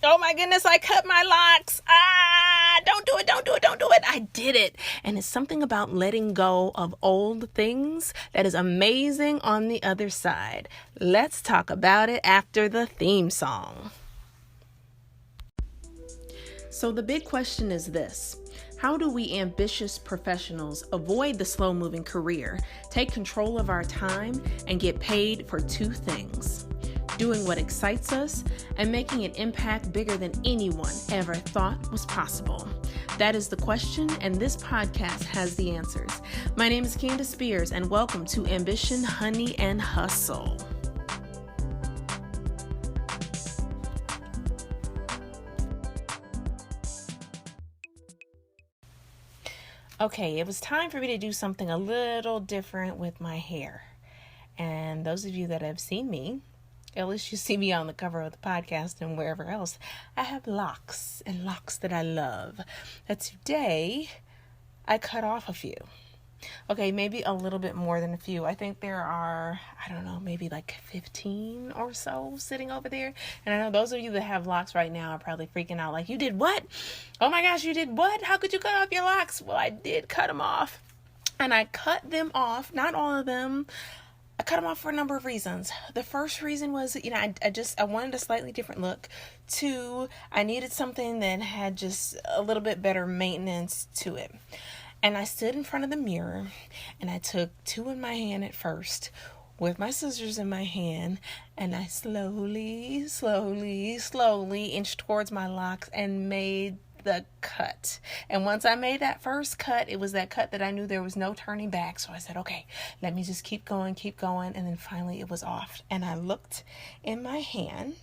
Oh my goodness, I cut my locks. Don't do it, don't do it, don't do it. I did it. And it's something about letting go of old things that is amazing on the other side. Let's talk about it after the theme song. So the big question is this: how do we ambitious professionals avoid the slow-moving career, take control of our time, and get paid for two things? Doing what excites us and making an impact bigger than anyone ever thought was possible. That is the question, and this podcast has the answers. My name is Candace Spears, and welcome to Ambition, Honey, and Hustle. Okay, it was time for me to do something a little different with my hair. And those of you that have seen me, at least you see me on the cover of the podcast and wherever else, I have locks, and locks that I love. But today, I cut off a few. Okay, maybe a little bit more than a few. I think there are, maybe like 15 or so sitting over there. And I know those of you that have locks right now are probably freaking out like, you did what? Oh my gosh, you did what? How could you cut off your locks? Well, I did cut them off. And I cut them off, not all of them. I cut them off for a number of reasons. The first reason was, I wanted a slightly different look. 2, I needed something that had just a little bit better maintenance to it. And I stood in front of the mirror and I took 2 in my hand at first with my scissors in my hand, and I slowly inched towards my locks and made the cut. And once I made that first cut, it was that cut that I knew there was no turning back. So I said, okay, let me just keep going. And then finally it was off. And I looked in my hand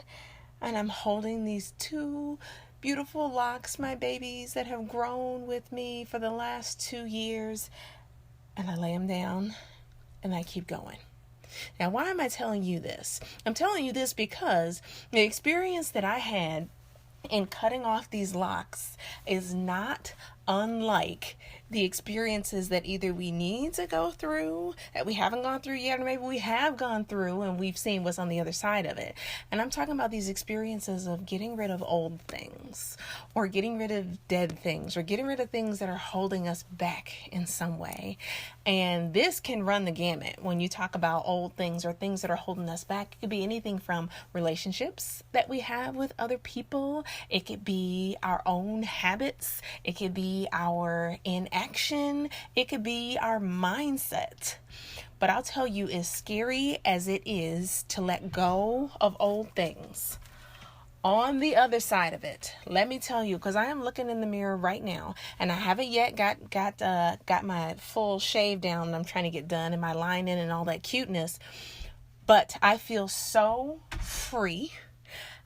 and I'm holding these 2 beautiful locks, my babies that have grown with me for the last 2 years. And I lay them down and I keep going. Now, why am I telling you this? I'm telling you this because the experience that I had in cutting off these locks is not unlike the experiences that either we need to go through, that we haven't gone through yet, or maybe we have gone through and we've seen what's on the other side of it. And I'm talking about these experiences of getting rid of old things, or getting rid of dead things, or getting rid of things that are holding us back in some way. And this can run the gamut when you talk about old things or things that are holding us back. It could be anything from relationships that we have with other people. It could be our own habits. It could be our inaction. It could be our mindset. But I'll tell you, as scary as it is to let go of old things, on the other side of it, let me tell you, because I am looking in the mirror right now, and I haven't yet got my full shave down. I'm trying to get done, and my line in and all that cuteness, but I feel so free.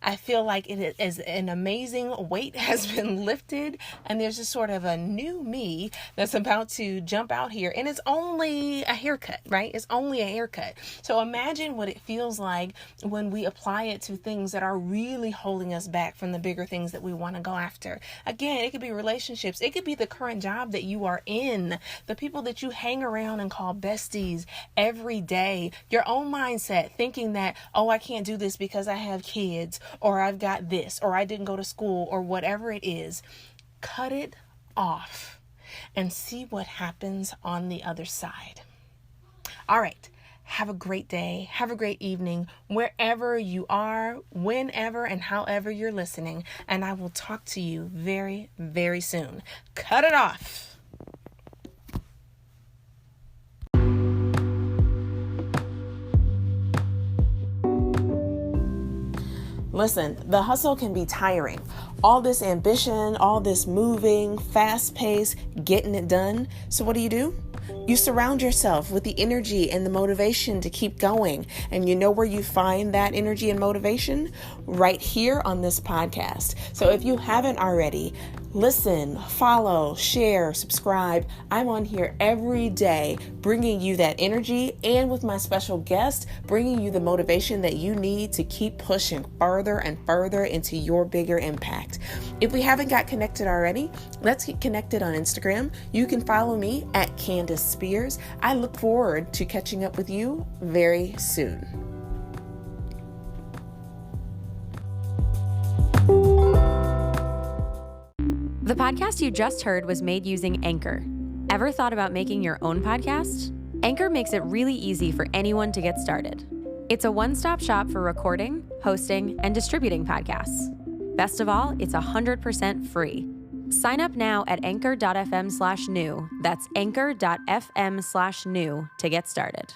I feel like it is an amazing weight has been lifted, and there's just sort of a new me that's about to jump out here. And it's only a haircut, right? It's only a haircut. So imagine what it feels like when we apply it to things that are really holding us back from the bigger things that we want to go after. Again, it could be relationships. It could be the current job that you are in, the people that you hang around and call besties every day, your own mindset, thinking that, oh, I can't do this because I have kids, or I've got this, or I didn't go to school, or whatever it is. Cut it off and see what happens on the other side. All right. Have a great day. Have a great evening, wherever you are, whenever and however you're listening. And I will talk to you very, very soon. Cut it off. Listen, the hustle can be tiring. All this ambition, all this moving, fast pace, getting it done. So what do? You surround yourself with the energy and the motivation to keep going. And you know where you find that energy and motivation? Right here on this podcast. So if you haven't already, listen, follow, share, subscribe. I'm on here every day bringing you that energy, and with my special guest, bringing you the motivation that you need to keep pushing further and further into your bigger impact. If we haven't got connected already, let's get connected on Instagram. You can follow me at Candace Spears. I look forward to catching up with you very soon. The podcast you just heard was made using Anchor. Ever thought about making your own podcast? Anchor makes it really easy for anyone to get started. It's a one-stop shop for recording, hosting, and distributing podcasts. Best of all, it's 100% free. Sign up now at anchor.fm/new. That's anchor.fm/new to get started.